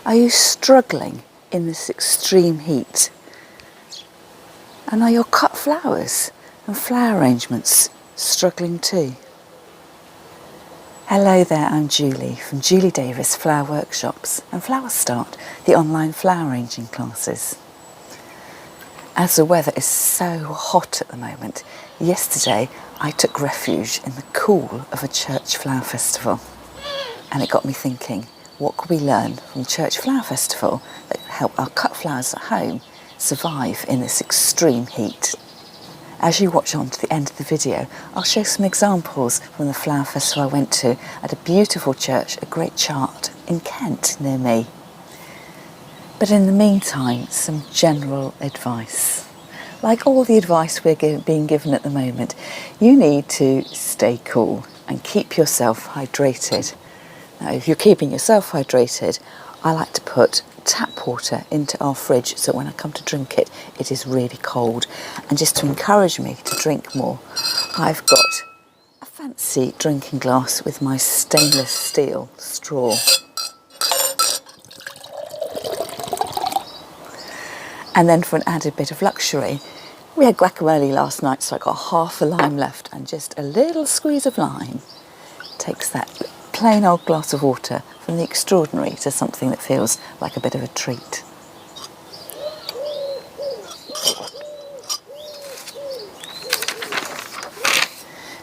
Are you struggling in this extreme heat? And are your cut flowers and flower arrangements struggling too? Hello there, I'm Julie from Julie Davis Flower Workshops and Flower Start, the online flower arranging classes. As the weather is so hot at the moment, yesterday I took refuge in the cool of a church flower festival. And it got me thinking, what could we learn from Church Flower Festival that could help our cut flowers at home survive in this extreme heat? As you watch on to the end of the video, I'll show some examples from the flower festival I went to at a beautiful church at Great Chart in Kent near me. But in the meantime, some general advice. Like all the advice we're being given at the moment, you need to stay cool and keep yourself hydrated. Now, if you're keeping yourself hydrated, I like to put tap water into our fridge so when I come to drink it, it is really cold. And just to encourage me to drink more, I've got a fancy drinking glass with my stainless steel straw. And then for an added bit of luxury, we had guacamole last night, so I got half a lime left and just a little squeeze of lime takes that plain old glass of water from the extraordinary to something that feels like a bit of a treat.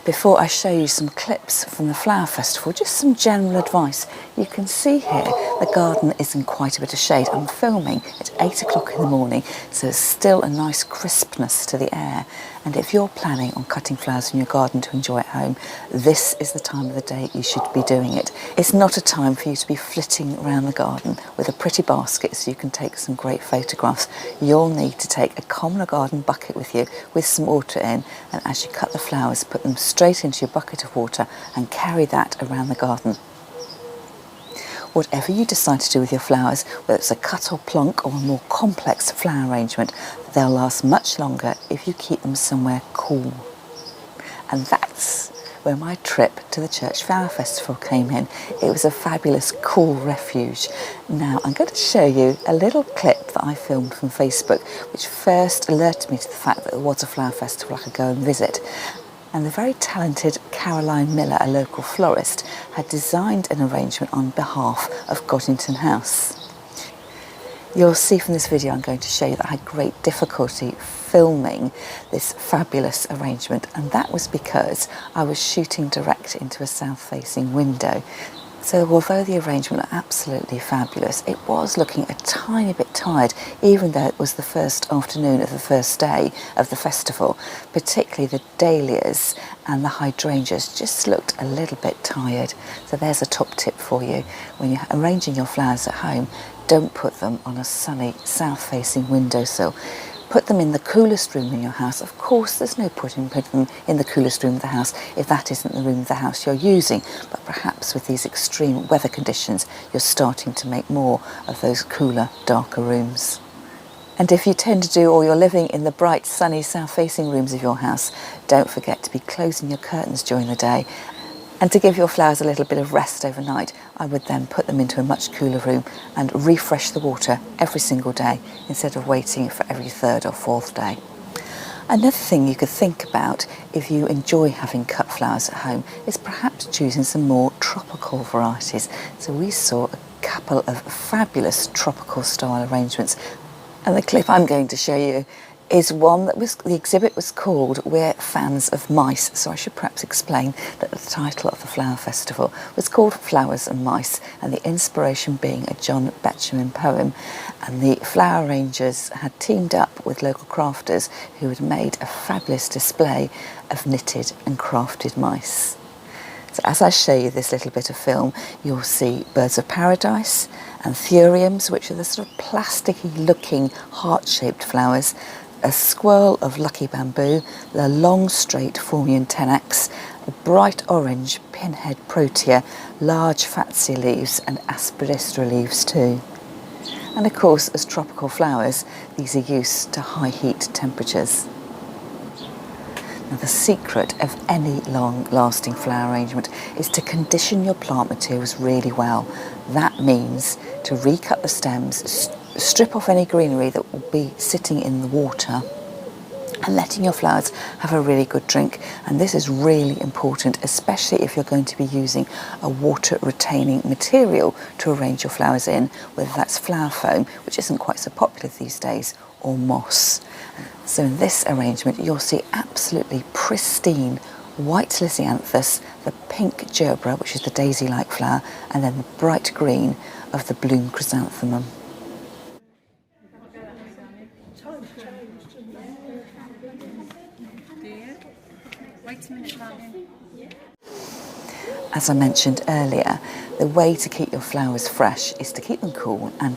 Before I show you some clips from the flower festival, just some general advice. You can see here the garden is in quite a bit of shade. I'm filming at 8 o'clock in the morning, so there's still a nice crispness to the air. And if you're planning on cutting flowers in your garden to enjoy at home, this is the time of the day you should be doing it. It's not a time for you to be flitting around the garden with a pretty basket so you can take some great photographs. You'll need to take a common garden bucket with you with some water in, and as you cut the flowers, put them straight into your bucket of water and carry that around the garden. Whatever you decide to do with your flowers, whether it's a cut or plonk or a more complex flower arrangement, they'll last much longer if you keep them somewhere cool. And that's where my trip to the Church Flower Festival came in. It was a fabulous cool refuge. Now I'm going to show you a little clip that I filmed from Facebook, which first alerted me to the fact that there was a flower festival I could go and visit. And the very talented Caroline Miller, a local florist, had designed an arrangement on behalf of Goddington House. You'll see from this video I'm going to show you that I had great difficulty filming this fabulous arrangement, and that was because I was shooting direct into a south-facing window. So although the arrangement was absolutely fabulous, it was looking a tiny bit tired, even though it was the first afternoon of the first day of the festival. Particularly the dahlias and the hydrangeas just looked a little bit tired. So there's a top tip for you. When you're arranging your flowers at home, don't put them on a sunny south-facing windowsill. Put them in the coolest room in your house. Of course, there's no point in putting them in the coolest room of the house if that isn't the room of the house you're using. But perhaps with these extreme weather conditions, you're starting to make more of those cooler, darker rooms. And if you tend to do all your living in the bright, sunny, south-facing rooms of your house, don't forget to be closing your curtains during the day. And to give your flowers a little bit of rest overnight, I would then put them into a much cooler room and refresh the water every single day instead of waiting for every third or fourth day. Another thing you could think about if you enjoy having cut flowers at home is perhaps choosing some more tropical varieties. So we saw a couple of fabulous tropical style arrangements, and the clip I'm going to show you is one that the exhibit was called We're Fans of Mice. So I should perhaps explain that the title of the flower festival was called Flowers and Mice, and the inspiration being a John Betjeman poem. And the flower arrangers had teamed up with local crafters who had made a fabulous display of knitted and crafted mice. So as I show you this little bit of film, you'll see birds of paradise, anthuriums, which are the sort of plasticky looking heart-shaped flowers, a swirl of lucky bamboo, the long straight Formian tenax, the bright orange pinhead protea, large fatsia leaves and aspidistra leaves too. And of course, as tropical flowers, these are used to high heat temperatures. Now, the secret of any long-lasting flower arrangement is to condition your plant materials really well. That means to recut the stems, strip off any greenery that will be sitting in the water, and letting your flowers have a really good drink. And this is really important, especially if you're going to be using a water retaining material to arrange your flowers in, whether that's flower foam, which isn't quite so popular these days, or moss. So in this arrangement you'll see absolutely pristine white lisianthus, the pink gerbera, which is the daisy-like flower, and then the bright green of the bloom chrysanthemum. As I mentioned earlier, the way to keep your flowers fresh is to keep them cool and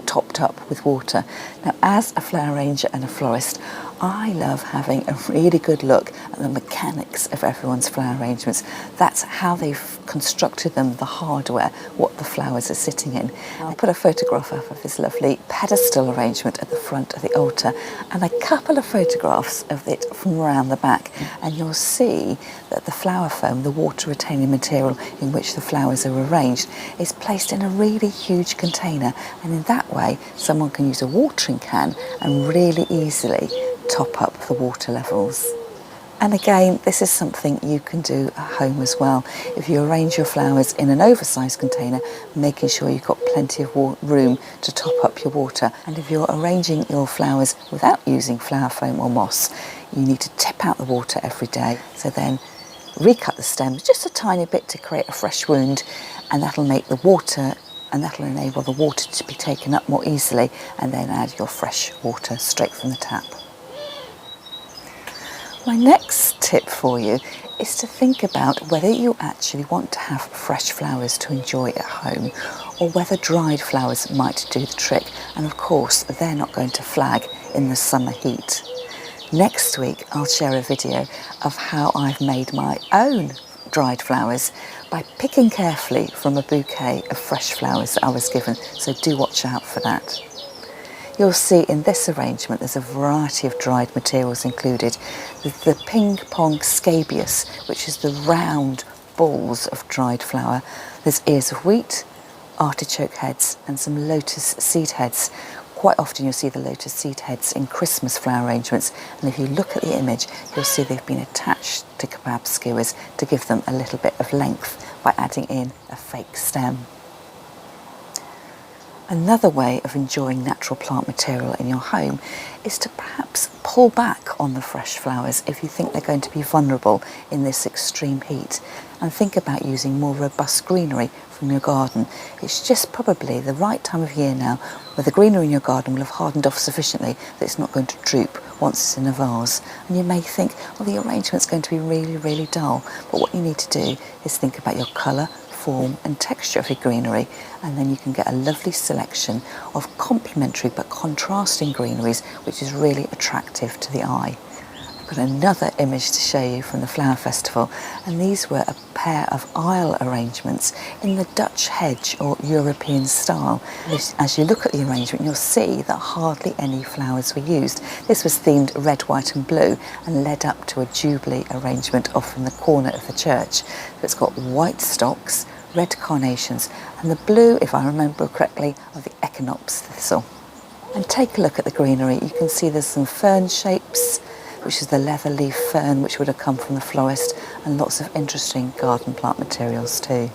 topped up with water. Now, as a flower arranger and a florist, I love having a really good look at the mechanics of everyone's flower arrangements. That's how they've constructed them, the hardware, what the flowers are sitting in. I put a photograph up of this lovely pedestal arrangement at the front of the altar and a couple of photographs of it from around the back, and you'll see that the flower foam, the water retaining material in which the flowers are arranged, is placed in a really huge container, and in that way someone can use a watering can and really easily top up the water levels. And again, this is something you can do at home as well. If you arrange your flowers in an oversized container, making sure you've got plenty of room to top up your water. And if you're arranging your flowers without using flower foam or moss, you need to tip out the water every day. So then recut the stems just a tiny bit to create a fresh wound, and that'll make the water, and that'll enable the water to be taken up more easily, and then add your fresh water straight from the tap. My next tip for you is to think about whether you actually want to have fresh flowers to enjoy at home, or whether dried flowers might do the trick. And of course, they're not going to flag in the summer heat. Next week, I'll share a video of how I've made my own dried flowers by picking carefully from a bouquet of fresh flowers that I was given, so do watch out for that. You'll see in this arrangement there's a variety of dried materials included. The ping pong scabious, which is the round balls of dried flower. There's ears of wheat, artichoke heads, and some lotus seed heads. Quite often you'll see the lotus seed heads in Christmas flower arrangements, and if you look at the image you'll see they've been attached to kebab skewers to give them a little bit of length by adding in a fake stem. Another way of enjoying natural plant material in your home is to perhaps pull back on the fresh flowers if you think they're going to be vulnerable in this extreme heat, and think about using more robust greenery from your garden. It's just probably the right time of year now where the greenery in your garden will have hardened off sufficiently that it's not going to droop once it's in a vase. And you may think, well, the arrangement's going to be really, really dull, but what you need to do is think about your colour, form and texture of your greenery, and then you can get a lovely selection of complementary but contrasting greeneries, which is really attractive to the eye. I've got another image to show you from the flower festival, and these were a pair of aisle arrangements in the Dutch hedge or European style. As you look at the arrangement, you'll see that hardly any flowers were used. This was themed red, white and blue and led up to a jubilee arrangement off in the corner of the church. So it's got white stocks, red carnations, and the blue, if I remember correctly, are the echinops thistle. And take a look at the greenery. You can see there's some fern shapes, which is the leather leaf fern, which would have come from the florist, and lots of interesting garden plant materials too.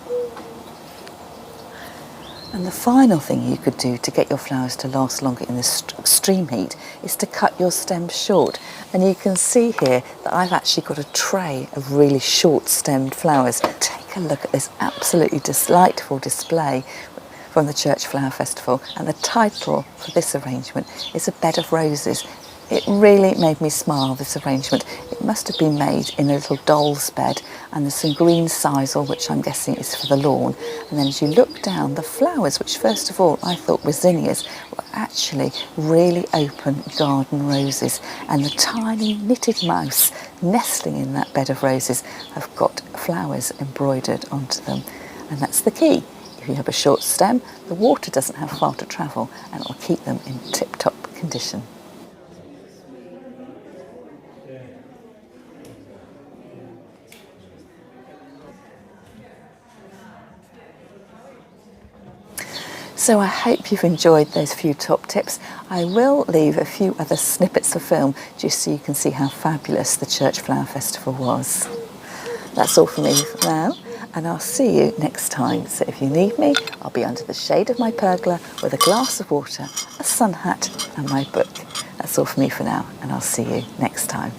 And the final thing you could do to get your flowers to last longer in this extreme heat is to cut your stems short. And you can see here that I've actually got a tray of really short stemmed flowers. Take a look at this absolutely delightful display from the Church Flower Festival, and the title for this arrangement is A Bed of Roses. It really made me smile, this arrangement. It must have been made in a little doll's bed, and there's some green sisal, which I'm guessing is for the lawn. And then as you look down, the flowers, which first of all I thought were zinnias, were actually really open garden roses. And the tiny knitted mouse nestling in that bed of roses have got flowers embroidered onto them. And that's the key. If you have a short stem, the water doesn't have far to travel, and it'll keep them in tip-top condition. So I hope you've enjoyed those few top tips. I will leave a few other snippets of film just so you can see how fabulous the Church Flower Festival was. That's all from me for now, and I'll see you next time. So if you need me, I'll be under the shade of my pergola with a glass of water, a sun hat and my book. That's all from me for now, and I'll see you next time.